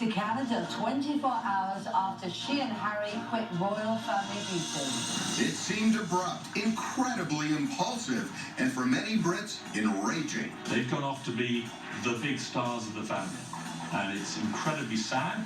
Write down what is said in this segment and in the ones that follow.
to Canada 24 hours after she and Harry quit royal family duties. It seemed abrupt, incredibly impulsive, and for many Brits, enraging. They've gone off to be the big stars of the family, and it's incredibly sad.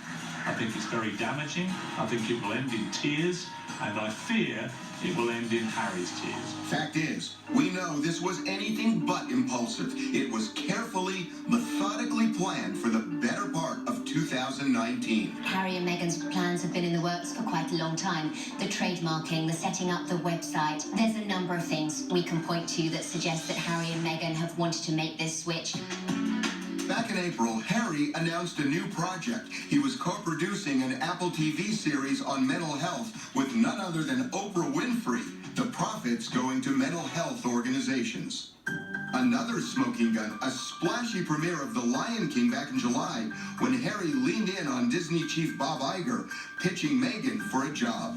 I think it's very damaging. I think it will end in tears, and I fear it will end in Harry's tears. Fact is, we know this was anything but impulsive. It was carefully, methodically planned for the better part of 2019. Harry and Meghan's plans have been in the works for quite a long time. The trademarking, the setting up the website. There's a number of things we can point to that suggest that Harry and Meghan have wanted to make this switch. Back in April, Harry announced a new project. He was co-producing an Apple TV series on mental health with none other than Oprah Winfrey, the profits going to mental health organizations. Another smoking gun, a splashy premiere of The Lion King back in July, when Harry leaned in on Disney chief Bob Iger, pitching Meghan for a job.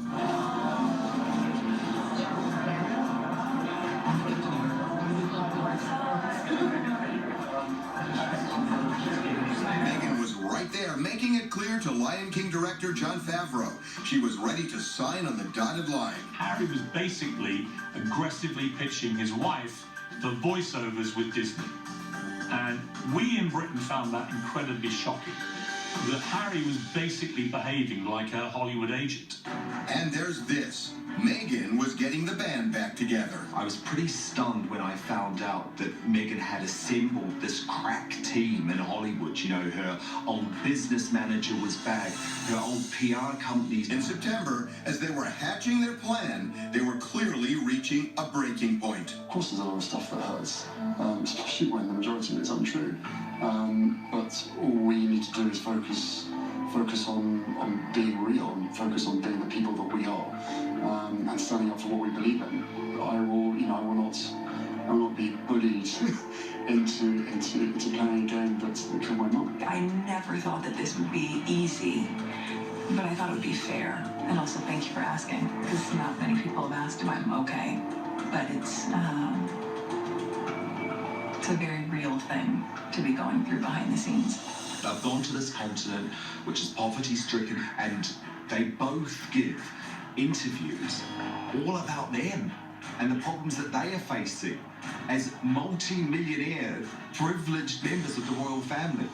Meghan was right there, making it clear to Lion King director Jon Favreau she was ready to sign on the dotted line. Harry was basically aggressively pitching his wife for voiceovers with Disney. And we in Britain found that incredibly shocking, that Harry was basically behaving like her Hollywood agent. And there's this. Meghan was getting the band back together. I was pretty stunned when I found out that Meghan had assembled this crack team in Hollywood. You know, her old business manager was back, her old PR companies. In September, as they were hatching their plan, they were clearly reaching a breaking point. Of course, there's a lot of stuff that hurts, especially when the majority of it is untrue. But all we need to do is focus on being real and focus on being the people that we are, and standing up for what we believe in. I will not be bullied into playing a game that's killed my mum. I never thought that this would be easy, but I thought it would be fair. And also, thank you for asking, because not many people have asked if I'm okay. But it's a very real thing to be going through behind the scenes. I've gone to this continent, which is poverty-stricken, and they both give interviews all about them and the problems that they are facing as multi-millionaire, privileged members of the royal family.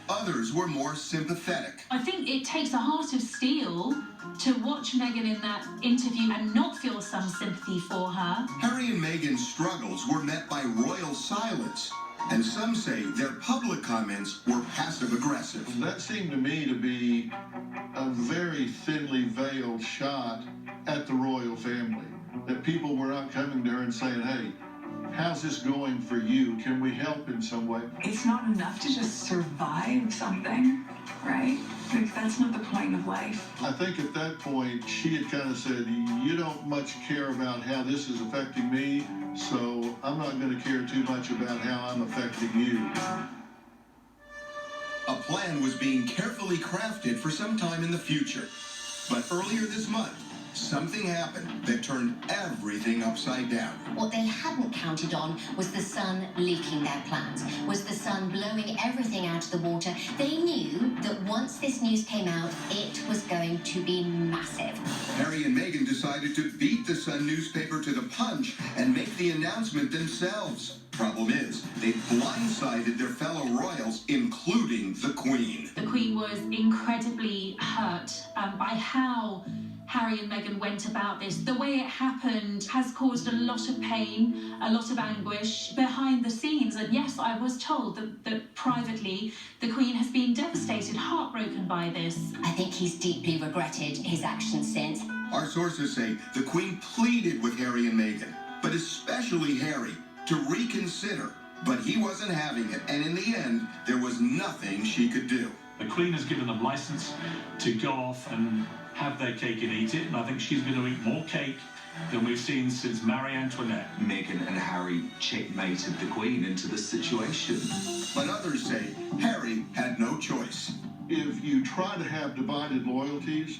Others were more sympathetic. I think it takes a heart of steel to watch Meghan in that interview and not feel some sympathy for her. Harry and Meghan's struggles were met by royal silence. And some say their public comments were passive-aggressive. That seemed to me to be a very thinly veiled shot at the royal family. That people were not coming to her and saying, hey, how's this going for you? Can we help in some way? It's not enough to just survive something, right? Like, that's not the point of life. I think at that point, she had kind of said, you don't much care about how this is affecting me, so I'm not going to care too much about how I'm affecting you. A plan was being carefully crafted for some time in the future. But earlier this month, something happened that turned everything upside down. What they hadn't counted on was the Sun leaking their plans, was the Sun blowing everything out of the water. They knew that once this news came out, it was going to be massive. Harry and Meghan decided to beat the Sun newspaper to the punch and make the announcement themselves. Problem is, they blindsided their fellow royals, including the Queen. The Queen was incredibly hurt by how Harry and Meghan went about this. The way it happened has caused a lot of pain, a lot of anguish behind the scenes. And yes, I was told that privately, the Queen has been devastated, heartbroken by this. I think he's deeply regretted his actions since. Our sources say the Queen pleaded with Harry and Meghan, but especially Harry, to reconsider. But he wasn't having it, and in the end, there was nothing she could do. The Queen has given them license to go off and have their cake and eat it, and I think she's going to eat more cake than we've seen since Marie Antoinette. Meghan and Harry checkmated the Queen into this situation. But others say Harry had no choice. If you try to have divided loyalties,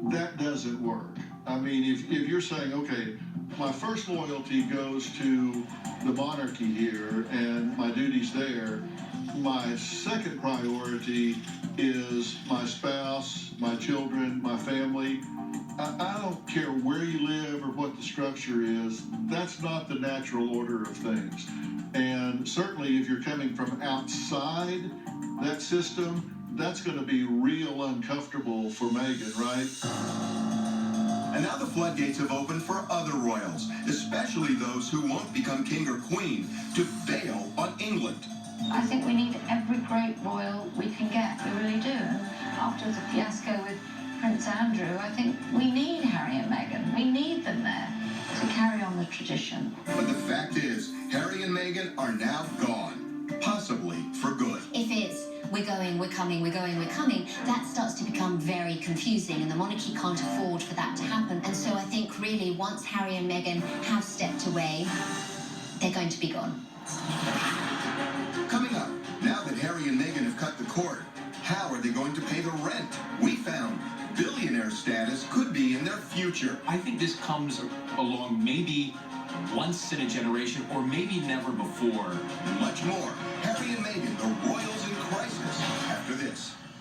that doesn't work. I mean, if you're saying, okay, my first loyalty goes to the monarchy here and my duty's there, My second priority is my spouse, my children, my family. I don't care where you live or what the structure is. That's not the natural order of things. And certainly if you're coming from outside that system, that's going to be real uncomfortable for Meghan, right? And now the floodgates have opened for other royals, especially those who won't become king or queen, to bail on England. I think we need every great royal we can get. We really do. And after the fiasco with Prince Andrew, I think we need Harry and Meghan. We need them there to carry on the tradition. But the fact is, Harry and Meghan are now gone, possibly for good. If it's we're going, we're coming, we're going, we're coming, that starts to become very confusing, and the monarchy can't afford for that to happen. And so I think really once Harry and Meghan have stepped away, they're going to be gone. Coming up, now that Harry and Meghan have cut the cord, how are they going to pay the rent? We found billionaire status could be in their future. I think this comes along maybe once in a generation or maybe never before. Much more